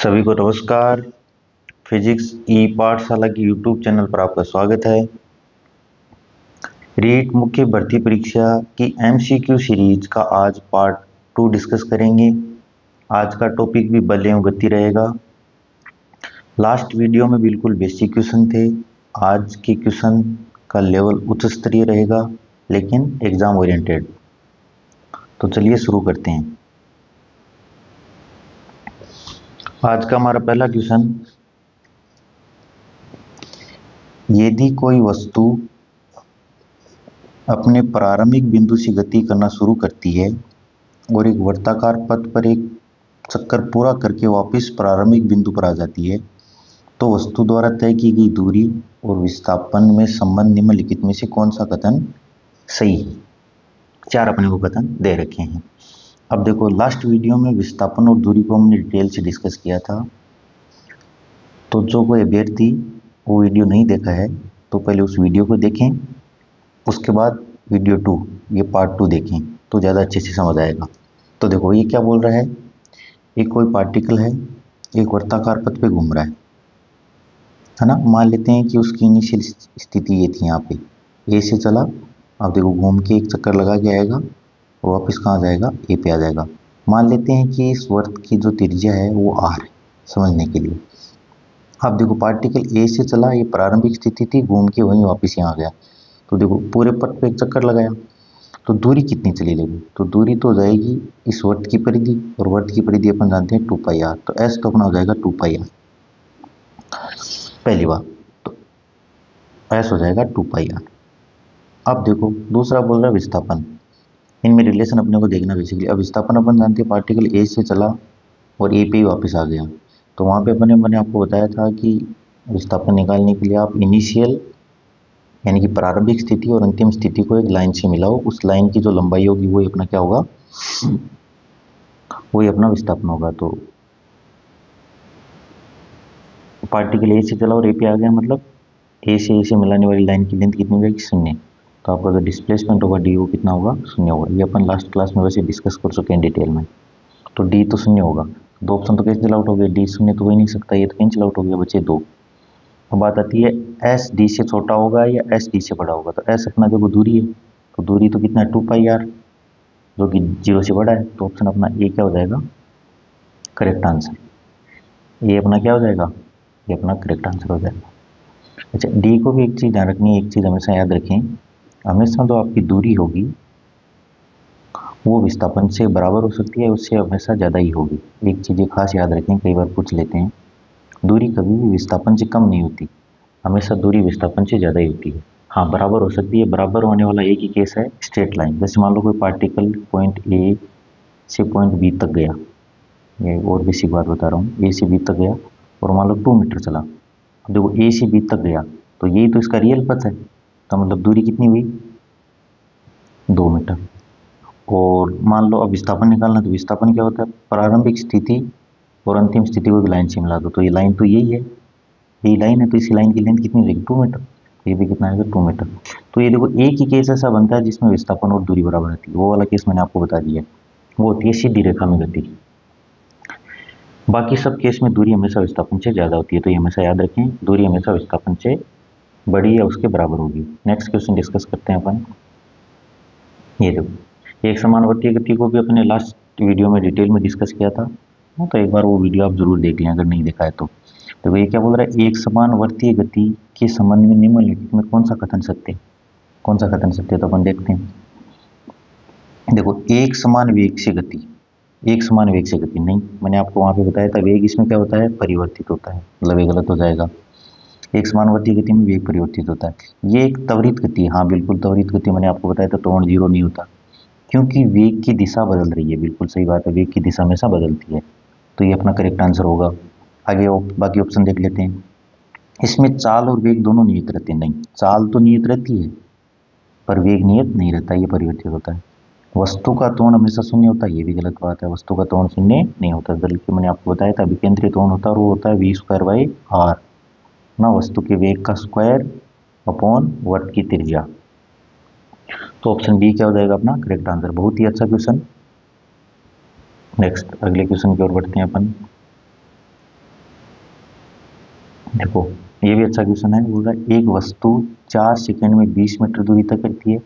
सभी को नमस्कार। फिजिक्स ई पाठशाला की यूट्यूब चैनल पर आपका स्वागत है। रीट मुख्य भर्ती परीक्षा की एमसीक्यू सीरीज का आज पार्ट 2 डिस्कस करेंगे। आज का टॉपिक भी बल एवं गति रहेगा। लास्ट वीडियो में बिल्कुल बेसिक क्वेश्चन थे। आज के क्वेश्चन का लेवल उच्च स्तरीय रहेगा लेकिन एग्जाम ओरिएंटेड। तो चलिए शुरू करते हैं। आज का हमारा पहला क्वेश्चन, यदि कोई वस्तु अपने प्रारंभिक बिंदु से गति करना शुरू करती है और एक वर्ताकार पथ पर एक चक्कर पूरा करके वापस प्रारंभिक बिंदु पर आ जाती है, तो वस्तु द्वारा तय की गई दूरी और विस्थापन में संबंध निम्नलिखित में से कौन सा कथन सही है। 4 अपने को कथन दे रखे हैं। अब देखो, लास्ट वीडियो में विस्थापन और दूरी को हमने डिटेल से डिस्कस किया था। तो जो कोई अभ्यर्थी वो वीडियो नहीं देखा है तो पहले उस वीडियो को देखें, उसके बाद वीडियो 2 ये पार्ट 2 देखें तो ज़्यादा अच्छे से समझ आएगा। तो देखो ये क्या बोल रहा है, एक कोई पार्टिकल है, एक वर्ताकार पथ पे घूम रहा है ना। मान लेते हैं कि उसकी इनिशियल स्थिति ये थी, यहाँ पे ए से चला। अब देखो घूम के एक चक्कर लगा के आएगा और वापस कहाँ जाएगा, ए पे आ जाएगा। मान लेते हैं कि इस वर्त की जो त्रिज्या है वो आर है, समझने के लिए। अब देखो पार्टिकल ए से चला, ये प्रारंभिक स्थिति थी, घूम के वहीं वापस यहाँ आ गया। तो देखो पूरे पथ पे एक चक्कर लगाया, तो दूरी कितनी चली लेगी, तो दूरी तो हो जाएगी इस वर्त की परिधि, और वर्त की परिधि अपन जानते हैं 2πr। तो एस तो अपना हो जाएगा 2πr, पहली बात तो एस हो जाएगा 2πr। अब देखो दूसरा बोल रहा है विस्थापन। इनमें रिलेशन अपने को देखना बेसिकली। अब विस्थापन अपन जानते हैं, पार्टिकल ए से चला और ए पे ही वापस आ गया। तो वहाँ पे मैंने आपको बताया था कि विस्थापन निकालने के लिए आप इनिशियल यानी कि प्रारंभिक स्थिति और अंतिम स्थिति को एक लाइन से मिलाओ। उस लाइन की जो लंबाई होगी वही अपना क्या होगा, वही अपना विस्थापन होगा। तो पार्टिकल ए से चला और ए पे आ गया, मतलब ए से मिलाने वाली लाइन की लेंथ कितनी होगी, 0। तो आपका जो डिस्प्लेसमेंट होगा डी वो कितना होगा, 0 होगा। ये अपन लास्ट क्लास में वैसे डिस्कस कर चुके हैं डिटेल में। तो डी तो 0 होगा। 2 ऑप्शन तो कैंसिल आउट हो गए, डी 0 तो हो ही नहीं सकता, ये तो कैंसिल आउट हो गया, बचे 2। अब बात आती है एस डी से छोटा होगा या एस डी से बड़ा होगा। तो एस अपना जो दूरी है, तो दूरी तो कितना है 2πr, जो कि 0 से बड़ा है। तो ऑप्शन अपना ए क्या हो जाएगा, करेक्ट आंसर। ये अपना क्या हो जाएगा, ये अपना करेक्ट आंसर हो जाएगा। अच्छा, डी को भी एक चीज़ ध्यान रखनी है, एक चीज़ हमेशा याद रखें, हमेशा जो आपकी दूरी होगी वो विस्थापन से बराबर हो सकती है, उससे हमेशा ज़्यादा ही होगी। एक चीज़ ये खास याद रखें, कई बार पूछ लेते हैं, दूरी कभी भी विस्थापन से कम नहीं होती, हमेशा दूरी विस्थापन से ज़्यादा ही होती है। हाँ, बराबर हो सकती है। बराबर होने वाला एक ही केस है, स्ट्रेट लाइन। जैसे मान लो कोई पार्टिकल पॉइंट ए से पॉइंट बी तक गया, ये और बेसिक बात बता रहा हूँ, ए से बी तक गया और मान लो 2 मीटर चला। अब देखो ए से बी तक गया तो यही तो इसका रियल पथ है, तो मतलब दूरी कितनी हुई, 2 मीटर। और मान लो अब विस्थापन निकालना, तो विस्थापन क्या होता है, प्रारंभिक स्थिति और अंतिम स्थिति को एक लाइन से मिला दो। तो ये लाइन तो यही है, यही लाइन है, तो इसी लाइन की लेंथ कितनी हो जाएगी, 2 मीटर। ये भी कितना आएगा, 2 मीटर। तो ये देखो एक ही केस ऐसा बनता है जिसमें विस्थापन और दूरी बराबर रहती है। वो वाला केस मैंने आपको बता दिया, वो होती है सीधी रेखा में गति। बाकी सब केस में दूरी हमेशा विस्थापन से ज़्यादा होती है। तो ये हमेशा याद रखें, दूरी हमेशा विस्थापन से बड़ी या उसके बराबर होगी। नेक्स्ट क्वेश्चन डिस्कस करते हैं अपन। ये देखो, एक समानुवर्तीय गति को भी अपने लास्ट वीडियो में डिटेल में डिस्कस किया था, तो एक बार वो वीडियो आप जरूर देख लें अगर नहीं देखा है तो। देखो ये क्या बोल रहा है, एक समानुवर्तीय गति के संबंध में निम्नलिखित में कौन सा कथन सत्य है, कौन सा कथन सत्य है। तो अपन देखते हैं। देखो एक समान वेग से गति, एक समान वेग से गति नहीं, मैंने आपको वहां पे बताया था वेग इसमें क्या होता है, परिवर्तित होता है, मतलब ये गलत हो जाएगा। एक समानुवर्तीय गति में वेग परिवर्तित होता है। ये एक त्वरित गति है, हाँ बिल्कुल त्वरित गति, मैंने आपको बताया था त्वरण 0 नहीं होता, क्योंकि वेग की दिशा बदल रही है। बिल्कुल सही बात है, वेग की दिशा हमेशा बदलती है। तो ये अपना करेक्ट आंसर होगा। आगे बाकी ऑप्शन देख लेते हैं। इसमें चाल और वेग दोनों नियत रहते हैं, नहीं, चाल तो नियत रहती है पर वेग नियत नहीं रहता, ये परिवर्तित होता है। वस्तु का त्वरण हमेशा 0 होता है, ये भी गलत बात है, वस्तु का त्वरण 0 नहीं होता, बल्कि मैंने आपको बताया था विकेंद्रीय त्वरण होता है और वो होता है v² ना, वस्तु के वेग का स्क्वायर अपॉन वर्त की त्रिज्या। तो ऑप्शन बी क्या हो जाएगा अपना करेक्ट आंसर। बहुत ही अच्छा क्वेश्चन। नेक्स्ट अगले क्वेश्चन की ओर बढ़ते हैं अपन। देखो ये भी अच्छा क्वेश्चन है। बोल रहा है एक वस्तु 4 सेकंड में 20 मीटर दूरी तक करती है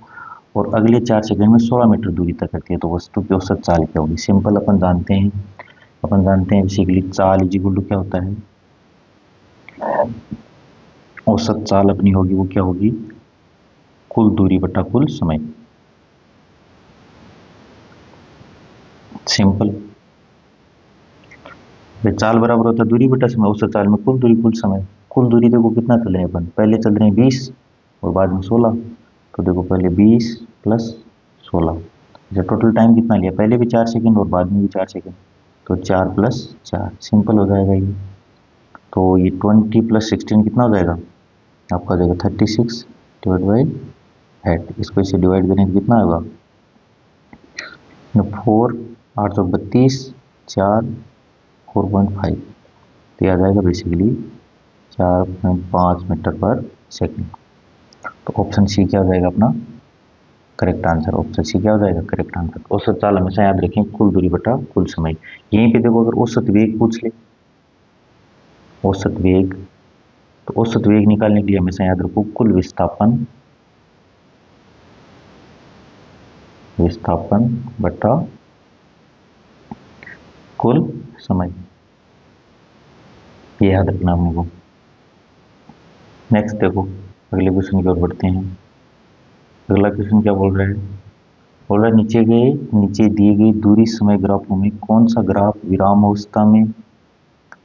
और अगले 4 सेकंड में 16 मीटर दूरी तक करती है, तो वस्तु की औसत चाल क्या होगी? सिंपल अपन जानते हैं बेसिकली चाल इज इक्वल टू क्या होता है, औसत चाल अपनी होगी वो क्या होगी, कुल दूरी बटा कुल समय। सिंपल, चाल बराबर होता है दूरी बटा समय, औसत चाल में कुल दूरी कुल समय। कुल दूरी देखो कितना चल रहे हैं अपन, पहले चल रहे हैं 20 और बाद में 16, तो देखो पहले 20 प्लस 16, अच्छा टोटल टाइम कितना लिया, पहले भी 4 सेकंड और बाद में भी 4 सेकंड, तो 4 प्लस 4 सिंपल हो जाएगा ये। तो ये 20 प्लस 16 कितना हो जाएगा आपका, हो जाएगा 36 डिवाइड बाई 8, इसको इसे डिवाइड करेंगे कितना होगा, 4 8 सौ 32 4 4.5, तो यह आ जाएगा बेसिकली 4.5 मीटर पर सेकंड। तो ऑप्शन सी क्या हो जाएगा अपना करेक्ट आंसर, ऑप्शन सी क्या हो जाएगा करेक्ट आंसर। औसत चाल हमेशा याद रखें कुल दूरी बटा कुल समय। यहीं पे देखो अगर औसत वेग पूछ ले, औसत वेग, तो औसत वेग निकालने के लिए हमेशा याद रखो कुल विस्थापन, विस्थापन बटा कुल समय, ये याद रखना अपने को। नेक्स्ट देखो अगले क्वेश्चन की ओर बढ़ते हैं। अगला क्वेश्चन क्या बोल रहा है, बोल रहा है नीचे दिए गए दूरी समय ग्राफों में कौन सा ग्राफ विराम अवस्था में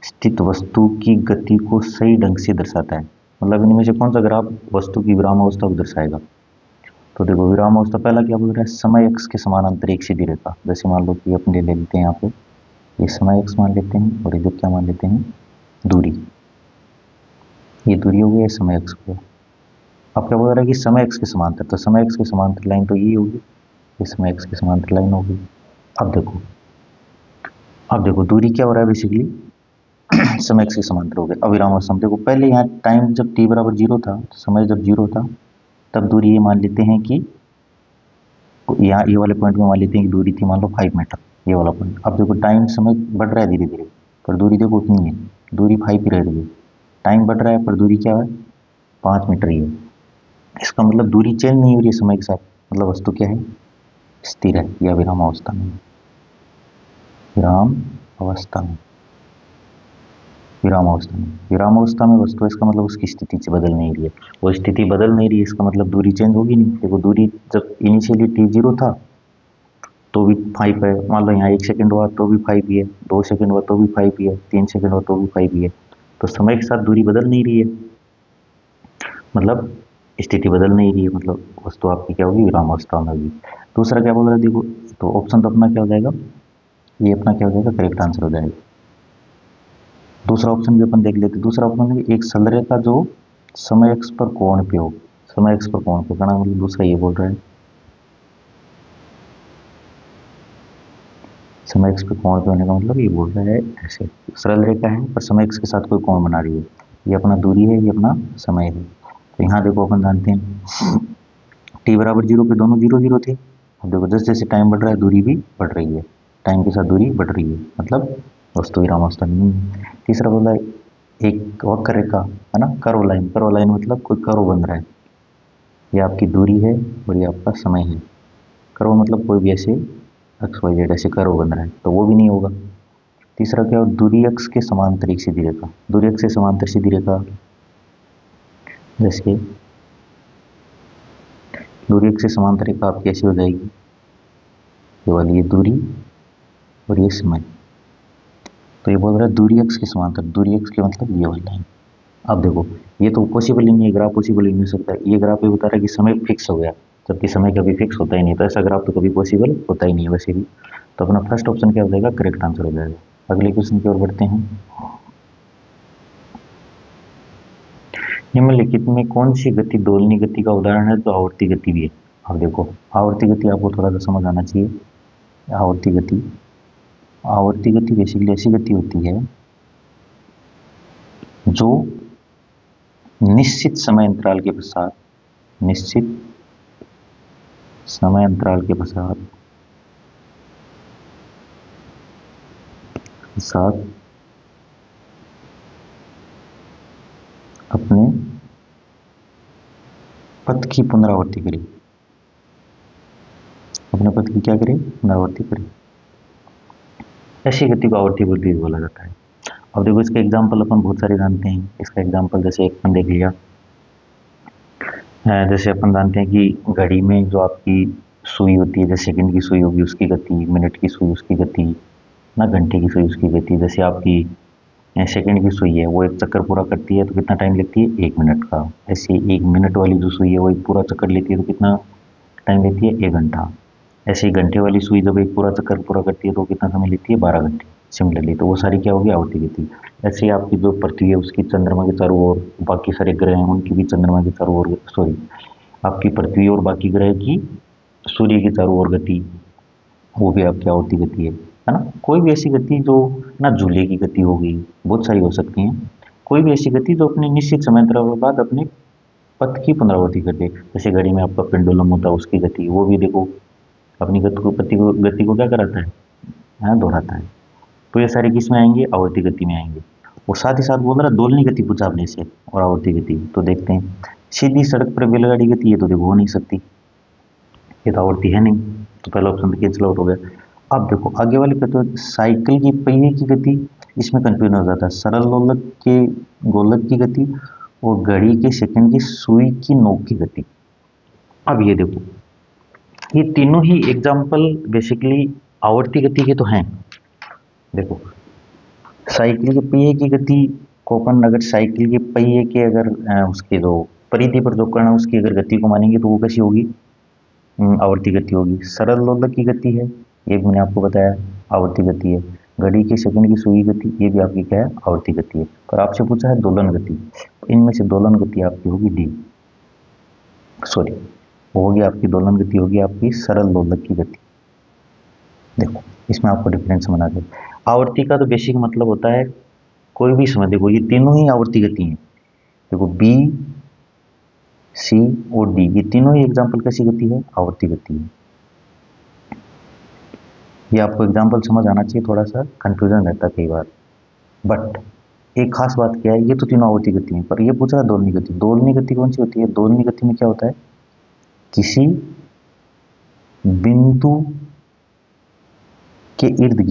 स्थित वस्तु की गति को सही ढंग से दर्शाता है, मतलब इनमें से कौन सा ग्राफ वस्तु की विराम अवस्था को दर्शाएगा। तो देखो विराम अवस्था पहला क्या बोल रहा है, समय x के समानांतर एक सीधी रेखा, जैसे मान लो कि अपने ले लेते हैं यहाँ पे, ये समय x मान लेते हैं और इधर क्या मान लेते हैं दूरी, ये दूरी हो गई, ये समय x हो गया। अब क्या बोल रहा है कि समय x के समांतर, तो समय x के समांतर लाइन तो ये होगी, ये समय x की समांतर लाइन होगी। अब देखो दूरी क्या हो रहा है बेसिकली समय x के समांतर हो गया अविराम अवस्था में। देखो पहले यहाँ टाइम जब t बराबर 0 था, समय जब 0 था, तब दूरी ये मान लेते हैं कि यहाँ ये वाले पॉइंट में मान लेते हैं कि दूरी थी मान लो 5 मीटर, ये वाला पॉइंट। अब देखो टाइम समय बढ़ रहा है धीरे धीरे, पर दूरी देखो उतनी है, दूरी 5 ही रह रही है, टाइम बढ़ रहा है पर दूरी क्या है 5 मीटर ही है। इसका मतलब दूरी चेंज नहीं हो रही है समय के साथ, मतलब वस्तु क्या है स्थिर है या विराम अवस्था में, विराम अवस्था में, विराम अवस्था में वस्तु, इसका मतलब उसकी स्थिति से बदल नहीं रही है, वो स्थिति बदल नहीं रही है, इसका मतलब दूरी चेंज होगी नहीं। देखो दूरी जब इनिशियली t0 था तो भी 5 है, मान लो यहाँ 1 सेकंड हुआ तो भी 5 ही है, 2 सेकंड हुआ तो भी 5 ही है, 3 सेकंड हुआ तो भी 5 ही है, तो समय के साथ दूरी बदल नहीं रही है, मतलब स्थिति बदल नहीं रही है, मतलब वस्तु आपकी क्या होगी विराम अवस्था में होगी। दूसरा क्या बोल रहा है देखो, तो ऑप्शन तो अपना क्या हो जाएगा, ये अपना क्या हो जाएगा करेक्ट आंसर हो जाएगा। दूसरा ऑप्शन भी अपन देख लेते, दूसरा ऑप्शन है एक संरेखा जो समय एक्स पर कोण पे हो, समय एक्स पर कोण पे करना, मतलब दूसरा ये बोल रहा है समय एक्स पे कोण पे होने का मतलब ये बोल रहा है ऐसे सरल रेखा है पर समय एक्स के साथ कोई कोण बना रही है, ये अपना दूरी है ये अपना समय है। तो यहाँ देखो अपन जानते हैं टी बराबर 0 पे दोनों 0 0 थे, अब देखो जैसे जैसे टाइम बढ़ रहा है दूरी भी बढ़ रही है, टाइम के साथ दूरी बढ़ रही है, मतलब वस्तु विराम अवस्था नहीं है। तीसरा बोला एक वक्र रेखा है ना, कर्व लाइन मतलब कोई कर्व बन रहा है, ये आपकी दूरी है और ये आपका समय है। कर्व मतलब कोई भी ऐसे एक्स वाई जेड ऐसे कर्व बन रहा है, तो वो भी नहीं होगा। तीसरा क्या हो, दूरी अक्ष के समांतर एक सीधी रेखा, दूरी अक्ष से समांतर सीधी रेखा, जैसे दूरी अक्ष से समांतर रेखा आपकी ऐसी हो जाएगी, ये वाली ये दूरी और ये समय, तो ये बोल रहा है दूरी अक्ष के समांतर, दूरी अक्ष के मतलब ये वाली लाइन। अब देखो ये तो पॉसिबल ही नहीं है, ग्राफ पॉसिबल ही नहीं हो सकता, ये ग्राफ ये बता रहा है कि समय फिक्स हो गया, जबकि समय कभी फिक्स होता ही नहीं, तो ऐसा ग्राफ तो कभी पॉसिबल होता ही नहीं है वैसे भी। तो अपना फर्स्ट ऑप्शन क्या हो जाएगा करेक्ट आंसर हो जाएगा। अगले क्वेश्चन की ओर बढ़ते हैं। निम्नलिखित में कौन सी गति दोलनी गति का उदाहरण है, तो आवर्ती गति भी है। अब देखो आवर्ती गति आपको थोड़ा सा समझ आना चाहिए। आवर्ती गति, आवर्ती गति बेसिकली ऐसी गति होती है जो निश्चित समय अंतराल के पश्चात, निश्चित समय अंतराल के पश्चात साथ पथ की पुनरावृत्ति करें, अपने पथ की क्या करें, पुनरावृत्ति करें। ऐसी गति को आवर्ती वृद्धि बोला जाता है। अब देखो इसके एग्जाम्पल अपन बहुत सारे जानते हैं। इसका एग्जाम्पल जैसे एक अपन देख लिया, जैसे अपन जानते हैं कि घड़ी में जो आपकी सुई होती है, जैसे सेकंड की सुई होगी उसकी गति, मिनट की सुई उसकी गति, ना घंटे की सुई उसकी गति। जैसे आपकी सेकंड की सुई है वो एक चक्कर पूरा करती है तो कितना टाइम लेती है, 1 मिनट का। ऐसे 1 मिनट वाली जो सुई है वो एक पूरा चक्कर लेती है तो कितना टाइम लेती है, 1 घंटा। ऐसे ही घंटे वाली सुई जब एक पूरा चक्कर पूरा करती है तो कितना समय लेती है, 12 घंटे। सिमिलरली तो वो सारी क्या होगी, आवर्ती गति। ऐसे ही आपकी जो पृथ्वी है उसकी चंद्रमा के चारों ओर, बाकी सारे ग्रह हैं उनकी भी चंद्रमा के चारों ओर, सॉरी आपकी पृथ्वी और बाकी ग्रह की सूर्य के चारों ओर गति, वो भी आपकी आवर्ती गति है ना। कोई भी ऐसी गति जो ना, झूले की गति होगी, बहुत सारी हो सकती हैं। कोई भी ऐसी गति जो अपने निश्चित समय अंतराल बाद अपने पथ की पुनरावृत्ति करते। जैसे घड़ी में आपका पेंडुलम होता है उसकी गति, वो भी देखो अपनी गति को क्या कराता है, हाँ दोहराता है। तो ये सारे किस में आएंगे, आवर्ती गति में आएंगे। और साथ ही साथ बोल रहा दोलनी गति पूछा आपने से, और आवर्ती गति तो देखते हैं। सीधी सड़क पर बैलगाड़ी गति है तो देखो हो नहीं सकती, ये तो आवर्ती है नहीं, तो पहला ऑप्शन तो कैंसिल आउट हो गया। अब देखो आगे वाले पे तो साइकिल की पहिए की गति, इसमें कंफ्यूजन हो जाता है। सरल लोलक के गोलक की गति और घड़ी के सेकंड की सुई की नोक की गति। अब ये देखो ये तीनों ही एग्जाम्पल बेसिकली आवर्ती गति के तो हैं। देखो साइकिल के पहिए की गति को अपन अगर साइकिल के पहिए के अगर उसके जो परिधि पर जो कण है उसकी अगर गति को मानेंगे तो वो कैसी होगी, आवर्ती गति होगी। सरल लोलक की गति है, ये भी मैंने आपको बताया आवर्ती गति है। घड़ी के सेकंड की सुई गति, ये भी आपकी क्या है, आवर्ती गति है। पर आपसे पूछा है दोलन गति, इनमें से दोलन गति आपकी होगी डी, सॉरी वो होगी आपकी दोलन गति होगी आपकी सरल लोलक की गति। देखो इसमें आपको डिफरेंस बना दे। आवर्ती का तो बेसिक मतलब होता है कोई भी समय, देखो ये तीनों ही आवर्ती गति हैं। देखो बी, सी और डी, ये तीनों ही एग्जाम्पल कैसी गति है, आवर्ती गति है। ये आपको एग्जाम्पल समझ आना चाहिए, थोड़ा सा कंफ्यूजन रहता है कई बार। बट एक खास बात क्या है, ये तो तीनों आवर्ती गति हैं, पर ये पूछा है दोलनी गति। दोलनी गति कौन सी होती है, दोलनी गति में क्या होता है, किसी बिंदु के इर्द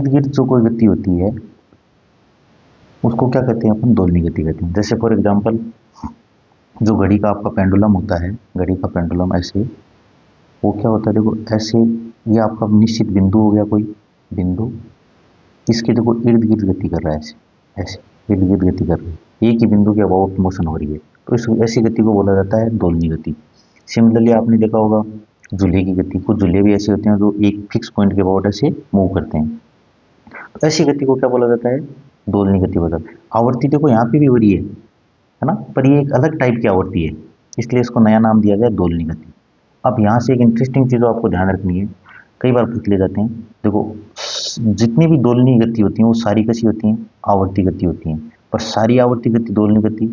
गिर्द जो कोई गति होती है उसको क्या कहते हैं अपन, दोलनी गति कहते हैं। जैसे फॉर एग्जांपल जो घड़ी का आपका पेंडुलम होता है, घड़ी का पेंडुलम ऐसे वो क्या होता है, देखो ऐसे ये आपका निश्चित बिंदु हो गया, कोई बिंदु, इसके देखो इर्द गिर्द गति कर रहा है, ऐसे ऐसे इर्द गिर्द गति कर रही है, एक ही बिंदु के अबाउट मोशन हो रही है, तो इस ऐसी गति को बोला जाता है दोलनी गति। सिमिलरली आपने देखा होगा झूले की गति, कुछ झूले भी ऐसे होते हैं जो एक फिक्स पॉइंट के अबाउट ऐसे मूव करते हैं, तो ऐसी गति को क्या बोला जाता है, दोलनी गति बोला जाता है। आवर्ती देखो यहाँ पे भी हो रही है ना, पर ये एक अलग टाइप की आवर्ती है, इसलिए इसको नया नाम दिया गया दोलनी गति। अब यहाँ से एक इंटरेस्टिंग चीज़ आपको ध्यान रखनी है, कई बार पूछ ले जाते हैं। देखो जितनी भी दोलनी गति होती हैं वो सारी कैसी होती हैं, आवर्ती गति होती हैं, पर सारी आवर्ती गति दोलनी गति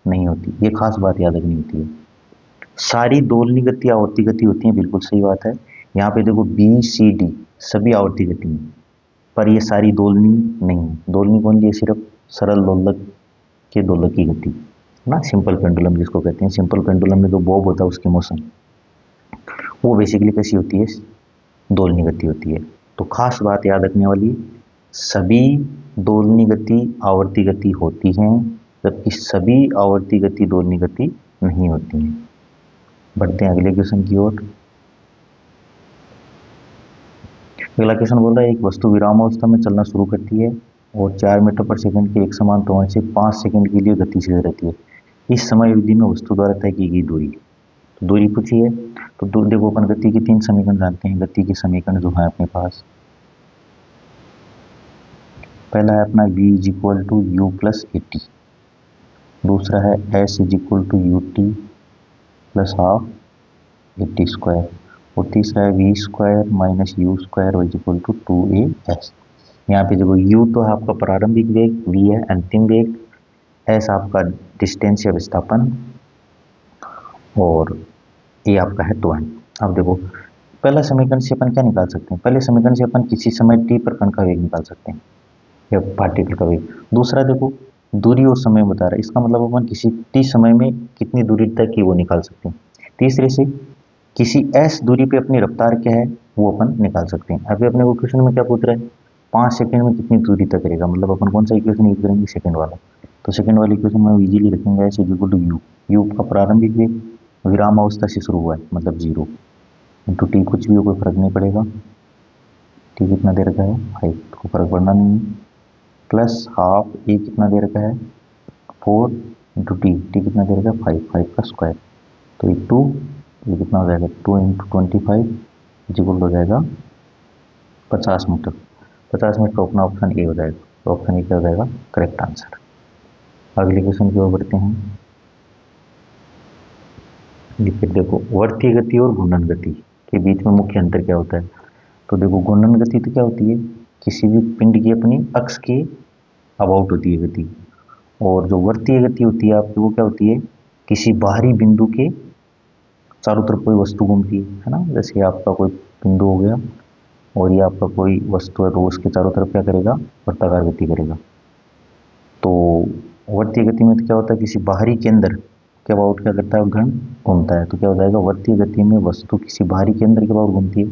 नहीं होती, ये खास बात याद रखनी होती है। सारी दोलनी गति आवर्ती गति होती है, बिल्कुल सही बात है। यहाँ पे देखो बी सी डी सभी आवर्ती गति हैं, पर ये सारी दोलनी नहीं है। दोलनी कौन ली है, सिर्फ सरल दोलक के दोलक की गति ना, सिंपल पेंडुलम जिसको कहते हैं। सिंपल पेंडुलम में जो बॉब होता है उसकी मोशन वो बेसिकली कैसी होती है, दोलनी गति होती है। तो खास बात याद रखने वाली, सभी दोलनी गति आवर्ती गति होती हैं, जबकि सभी आवर्ती गति दोलनी गति नहीं होती हैं। बढ़ते हैं अगले क्वेश्चन की ओर। अगला क्वेश्चन बोल रहा है एक वस्तु विराम अवस्था में चलना शुरू करती है और 4 मीटर पर सेकंड के एक समान त्वरण से 5 सेकंड के लिए गतिशील रहती है। इस समय अवधि में वस्तु द्वारा तय की गई दूरी, तो दूरी पूछी है। तो देखो अपन गति के 3 समीकरण जानते हैं। गति के समीकरण जो है अपने पास, पहला है अपना v is equal to u plus a t, दूसरा है s is equal to u t plus half a t square, और तीसरा है v square minus u square is equal to 2as। यहाँ पे देखो u तो है आपका प्रारंभिक वेग, v है अंतिम वेग, s आपका डिस्टेंस या विस्थापन, और ये आपका है त्वरण। अब देखो पहला समीकरण से अपन क्या निकाल सकते हैं, पहले समीकरण से अपन किसी समय t पर कण का वेग निकाल सकते हैं या पार्टिकल का वेग। दूसरा देखो दूरी और समय बता रहा है, इसका मतलब अपन किसी टी समय में कितनी दूरी तक की वो निकाल सकते हैं। तीसरे से किसी एस दूरी पे अपनी रफ्तार क्या है वो अपन निकाल सकते हैं। अभी अपने को क्वेश्चन में क्या पूछ रहा है, 5 सेकंड में कितनी दूरी तक करेगा, मतलब अपन कौन सा इक्वेशन यूज करेंगे, सेकंड वाला। तो सेकंड वाली इक्वेशन में इजीली रखेंगे s equal to u, u का प्रारंभिक वेग विराम अवस्था से शुरू हुआ है मतलब 0 इंटू टी, कुछ भी हो कोई फर्क नहीं पड़ेगा, टी कितना दे रखा है 5, कोई फर्क पड़ना नहीं है, प्लस हाफ ए कितना दे रखा है 4 इंटू टी, टी कितना दे रखा है 5, 5 का स्क्वायर, तो ये 2, ये कितना हो जाएगा 2 इंटू 25 इक्वल हो जाएगा 50 मीटर। 50 मीटर का अपना ऑप्शन ए हो जाएगा, तो ऑप्शन ए क्या हो जाएगा करेक्ट आंसर। अगले क्वेश्चन की ओर बढ़ते हैं। फिर देखो वर्तीय गति और घूर्णन गति के बीच में मुख्य अंतर क्या होता है। तो देखो घूर्णन गति तो क्या होती है, किसी भी पिंड की अपनी अक्ष के अबाउट होती है गति, और जो वर्तीय गति होती है आपकी वो क्या होती है, किसी बाहरी बिंदु के चारों तरफ कोई वस्तु घूमती है ना, जैसे आपका कोई बिंदु हो गया और ये आपका कोई वस्तु है तो उसके चारों तरफ क्या करेगा, वर्ताकार गति करेगा। तो वर्तीय गति में तो क्या होता है, किसी बाहरी केंद्र के अबाउट क्या करता है, घन घूमता है, तो क्या हो जाएगा वर्तीय गति में वस्तु किसी बाहरी केंद्र के अबाउट घूमती है,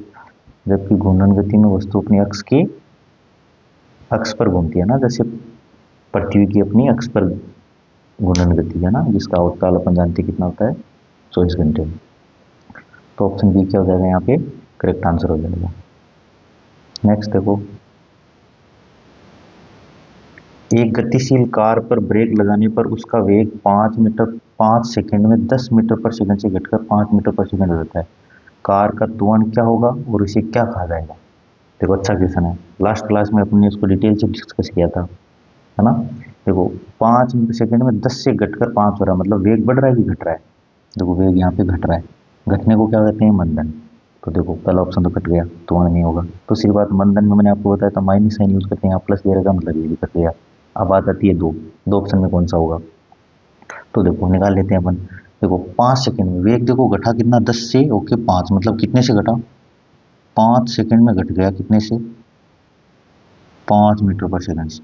जबकि घूर्णन गति में वस्तु अपनी अक्ष पर घूमती है ना, जैसे पृथ्वी की अपनी अक्ष पर घूर्णन गति है ना, जिसका आवर्तकाल अपन जानते हैं कितना होता है 24 घंटे। तो ऑप्शन बी क्या हो जाएगा यहाँ पे करेक्ट आंसर हो जाएगा। नेक्स्ट देखो, एक गतिशील कार पर ब्रेक लगाने पर उसका वेग 5 सेकंड में 10 मीटर पर सेकंड से घटकर 5 मीटर पर सेकंड हो जाता है। कार का त्वरण क्या होगा और इसे क्या कहा जाएगा। देखो अच्छा क्वेश्चन है, लास्ट क्लास में अपने इसको डिटेल से डिस्कस किया था, है ना। देखो 5 सेकंड में 10 से घटकर 5 हो रहा है, मतलब वेग बढ़ रहा है कि घट रहा है। देखो वेग यहाँ पे घट रहा है, घटने को क्या कहते हैं मंदन। तो देखो पहला ऑप्शन तो कट गया, त्वरण नहीं होगा। तो सिर्फ बात मंदन में मैंने आपको बताया था माइनस साइन यूज करते हैं, यहाँ प्लस दे रहेगा मतलब ये भी कट गया। अब बात आती है दो ऑप्शन में कौन सा होगा। तो देखो निकाल लेते हैं अपन। देखो 5 सेकंड में वेग देखो घटा कितना 10 से ओके 5, मतलब कितने से घटा 5 सेकंड में घट गया कितने से 5 मीटर पर सेकंड से।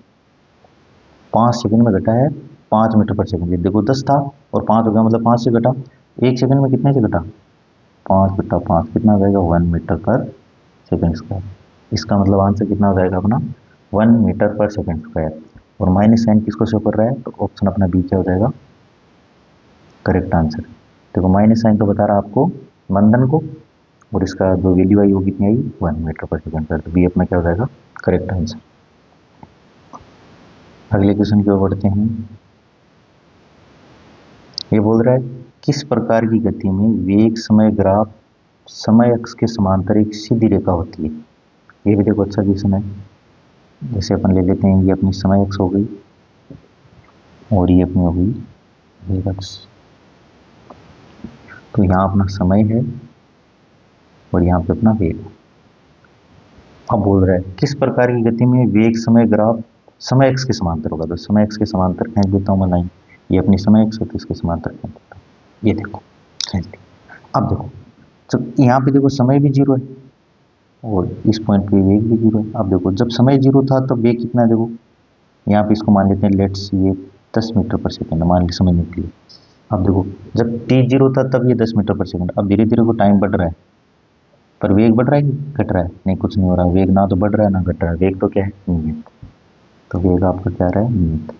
5 सेकंड में घटा है 5 मीटर पर सेकंड, देखो 10 था और 5 हो गया, मतलब 5 से घटा, 1 सेकंड में कितने से घटा 5 बटा 5 कितना हो जाएगा 1 मीटर पर सेकंड स्क्वायर। इसका मतलब आंसर कितना हो जाएगा अपना 1 मीटर पर सेकंड स्क्वायर। और माइनस साइन किसको शो कर रहा है, तो ऑप्शन अपना बी क्या हो जाएगा करेक्ट आंसर। देखो माइनस साइन तो बता रहा आपको मंदन को, और इसका जो वैल्यू आई वो कितनी आई 1 मीटर पर सेकंड स्क्वायर, तो बी अपना क्या हो जाएगा करेक्ट आंसर। अगले क्वेश्चन की ओर बढ़ते हैं। ये बोल रहा है किस प्रकार की गति में वेग समय ग्राफ समय अक्ष के समांतर एक सीधी रेखा होती है। ये भी देखो अच्छा क्वेश्चन है। जैसे अपन ले लेते हैं, ये अपनी समय अक्ष हो गई और ये अपनी हो गई वेग अक्ष। तो यहाँ अपना समय है और यहाँ पे अपना वेग। अब बोल रहा है किस प्रकार की गति में वेग समय ग्राफ समय अक्ष के समांतर होगा। तो समय अक्ष के समांतर खींच देता हूँ मैं लाइन, ये अपनी समय अक्ष है तो इसके समांतर खींच देता हूँ, ये देखो खींच दी। अब देखो जब यहाँ पे देखो समय भी 0 है और इस पॉइंट पे वेग भी 0 है। अब देखो जब समय 0 था तब वेग कितना है, देखो यहाँ पे इसको मान लेते हैं लेट्स ये 10 मीटर पर सेकंड मान ली समझने के लिए। अब देखो जब t 0 था तब ये 10 मीटर पर सेकंड, अब धीरे धीरे को टाइम बढ़ रहा है, पर वेग बढ़ रहा है कि घट रहा है, नहीं कुछ नहीं हो रहा, वेग ना तो बढ़ रहा है ना घट रहा है, वेग तो क्या है नियत। तो वेग आपका क्या रहा है नियत,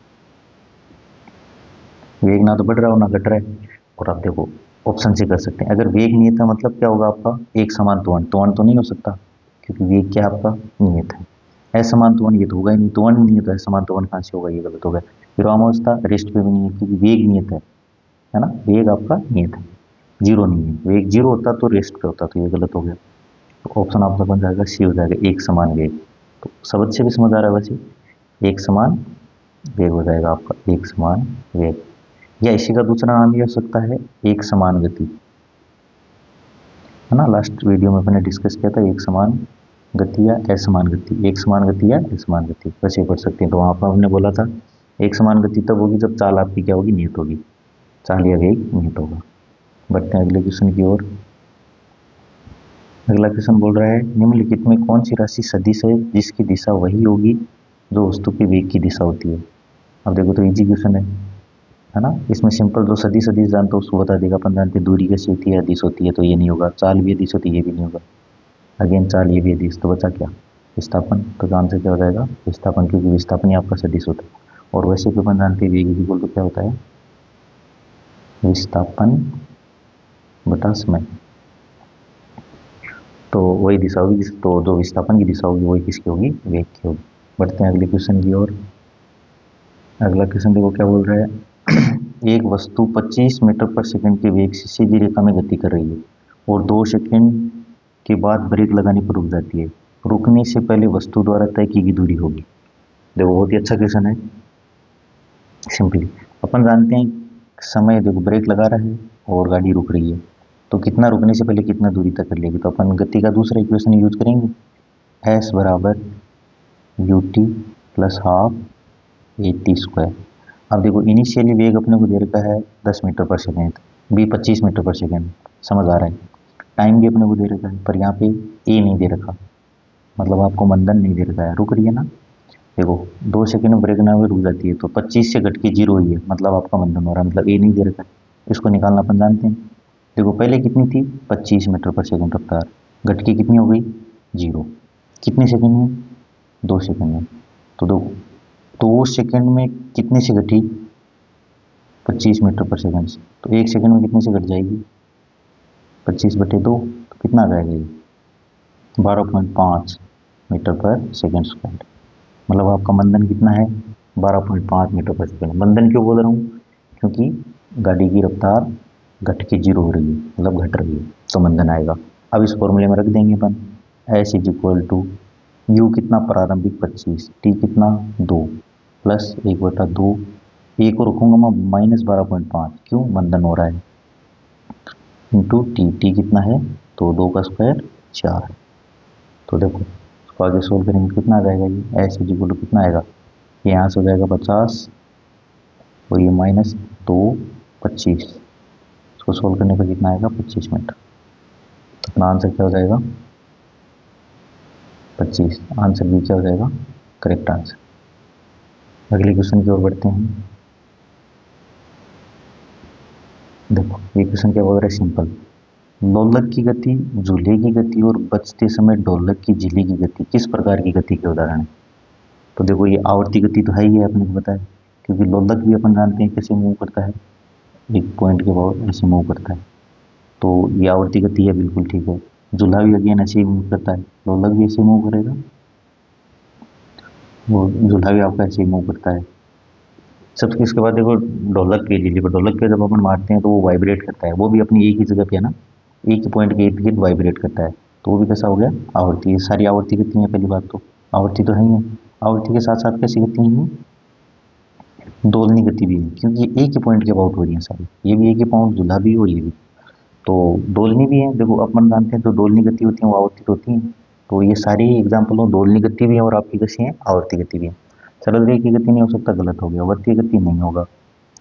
वेग ना तो बढ़ रहा हो ना घट रहा है। और आप देखो ऑप्शन से कर सकते हैं, अगर वेग नियत है मतलब क्या होगा आपका एक समान त्वरण, त्वरण तो नहीं हो सकता क्योंकि वेग क्या आपका नियत है। असमान त्वरण ये तो होगा ही नहीं, त्वरण ही नियत है, समान त्वरण कहाँ से होगा, ये गलत हो गया। विरामावस्था रेस्ट पे भी नहीं है क्योंकि वेग नियत है ना, वेग आपका नियत है, 0 नहीं है। वेग 0 होता तो रेस्ट पे होता, तो ये गलत हो गया। तो ऑप्शन आपका बन जाएगा सी हो जाएगा एक समान वेग। तो सब अच्छे भी समझ आ रहा है वैसे, एक समान वेग हो जाएगा आपका एक समान वेग, या इसी का दूसरा नाम ये हो सकता है एक समान गति, है ना। लास्ट वीडियो में मैंने डिस्कस किया था एक समान गति या असमान गति, एक समान गति या असमान गति वैसे पढ़ सकते हैं। तो वहाँ पर हमने बोला था एक समान गति तब होगी जब चाल आपकी क्या होगी नियत होगी, चाल या वेग नियत होगा। बढ़ते हैं अगले क्वेश्चन की ओर। अगला क्वेश्चन बोल रहा है निम्नलिखित में कौन सी राशि सदिश है जिसकी दिशा वही होगी जो वस्तु के वेग की दिशा होती है। अब देखो तो इजी क्वेश्चन है ना। इसमें सिंपल जो सदी सदी जानते हो उसको बता देगा। अपन जानते हैं दूरी कैसी होती है, अदिश होती है, तो ये नहीं होगा। चाल भी अदिश होती है, ये भी नहीं होगा। अगेन चाल, ये भी अदिश, तो बचा क्या, विस्थापन। तो आंसर क्या हो जाएगा, विस्थापन, क्योंकि विस्थापन ही आपका सदिश होता है। और वैसे भी अपन जानते हैं वेग इक्वल टू क्या होता है, विस्थापन बटा समय। तो वही दिशा होगी तो जो विस्थापन की दिशा होगी वही किसकी होगी, वेग की होगी। बढ़ते हैं अगले क्वेश्चन की ओर। अगला क्वेश्चन देखो क्या बोल रहा है। एक वस्तु 25 मीटर पर सेकंड के वेग से सीधी रेखा में गति कर रही है और 2 सेकंड के बाद ब्रेक लगाने पर रुक जाती है। रुकने से पहले वस्तु द्वारा तय की गई दूरी होगी। देखो बहुत ही अच्छा क्वेश्चन है। सिंपली अपन जानते हैं समय, देखो ब्रेक लगा रहा है और गाड़ी रुक रही है, तो कितना रुकने से पहले कितना दूरी तक कर लेगी। तो अपन गति का दूसरा इक्वेशन यूज करेंगे, एस बराबर you t plus half a t square. अब देखो इनिशियली वेग अपने को दे रखा है 10 मीटर पर सेकेंड, बी 25 मीटर पर सेकेंड, समझ आ रहा है। टाइम भी अपने को दे रखा है, पर यहाँ पे ए नहीं दे रखा, मतलब आपको मंदन नहीं दे रखा है, रुक रही है ना। देखो 2 सेकंड में ब्रेक ना हुए रुक जाती है, तो 25 से घट के 0 ही है, मतलब आपका मंदन हो रहा है, मतलब ए नहीं दे रखा है। इसको निकालना अपन जानते हैं। देखो पहले कितनी थी, 25 मीटर पर सेकंड रफ्तार, घट के कितनी हो गई, 0। कितने सेकंड में, 2 सेकंड में। तो दो 2 सेकंड में कितने से घटी, 25 मीटर पर सेकंड से, तो 1 सेकंड में कितने से घट जाएगी, 25/2, तो कितना आ जाएगा ये, 12.5 मीटर पर सेकंड स्क्वायर। मतलब आपका मंदन कितना है, 12.5 मीटर पर सेकंड। मंदन क्यों बोल रहा हूँ, क्योंकि गाड़ी की रफ्तार घट के 0 हो रही है, मतलब घट रही है, तो मंदन आएगा। अब इस फॉर्मूले में रख देंगे अपन, S is equal to U कितना प्रारंभिक 25, टी कितना 2 प्लस 1/2, ए को रखूंगा मैं -12.5, क्यों, मंदन हो रहा है, इंटू टी, टी कितना है, तो 2 का स्क्वायर 4। तो देखो इसको आगे सोल्व करेंगे कितना आ जाएगा, ये एस इज इक्वल टू कितना आएगा, ये यहाँ से हो जाएगा 50 और ये -2 25, इसको सोल्व करने पर कितना आएगा, 25 मिनट। तो अपना आंसर क्या हो जाएगा, 25। आंसर भी क्या हो जाएगा, करेक्ट आंसर। अगले क्वेश्चन की ओर बढ़ते हैं। देखो ये क्वेश्चन क्या बोल रहा है, सिंपल। लोलक की गति, झूले की गति और बचते समय ढोलक की झिल्ली की गति किस प्रकार की गति के उदाहरण है। तो देखो ये आवर्ती गति तो है ही है, अपने को पता है, क्योंकि लोलक भी अपन जानते हैं कैसे मूव करता है, एक पॉइंट के बाद ऐसे मूव करता है, तो ये आवर्ती गति है, बिल्कुल ठीक है। झूला भी अगेन ऐसे ही मूव करता है, लोलक भी ऐसे मूव करेगा, वो झूला भी आपका ऐसे ही मूव करता है। सब इसके बाद देखो ढोलक के झिल्ली पर, ढोलक पे जब अपन मारते हैं तो वो वाइब्रेट करता है, वो भी अपनी एक ही जगह पे है ना, एक ही पॉइंट के इर्द गिर्द वाइब्रेट करता है, तो वो भी कैसा हो गया, आवर्ती। ये सारी आवर्ती गति है, पहली बात तो आवर्ती तो है ही है। आवर्ती के साथ साथ कैसी गति है, दोलनी गति भी है, क्योंकि ये एक ही पॉइंट के अबाउट हो रही है सारी, ये भी एक ही पॉइंट, झूला भी और ये भी, तो दोलनी भी है। देखो अपन जानते हैं जो दोलनी गति होती है वो आवर्ती होती है, तो ये सारी एग्जाम्पल हो, दोलनी गति भी है और आपकी कैसी है, आवर्ती गति भी है। सरल रेखा की गति नहीं हो सकता, गलत हो गया, वर्तीय गति नहीं होगा,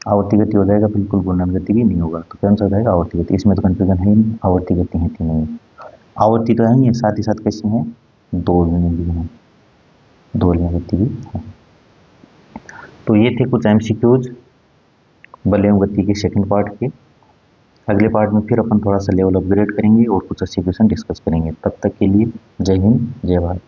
आवर्ती गति हो जाएगा, बिल्कुल घूर्णन गति भी नहीं होगा, तो कौन सा हो जाएगा, आवर्ती गति। इसमें तो कंफ्यूजन है ही नहीं, आवर्ती गति है कि नहीं है। आवर्ती तो है ही है, साथ ही साथ कैसी है, दोलनी भी है, दोलनी गति भी है। तो ये थे कुछ एमसीक्यूज बल एवं गति के सेकंड पार्ट के। अगले पार्ट में फिर अपन थोड़ा सा लेवल अपग्रेड करेंगे और कुछ अच्छे क्वेश्चन डिस्कस करेंगे। तब तक के लिए जय हिंद, जय भारत।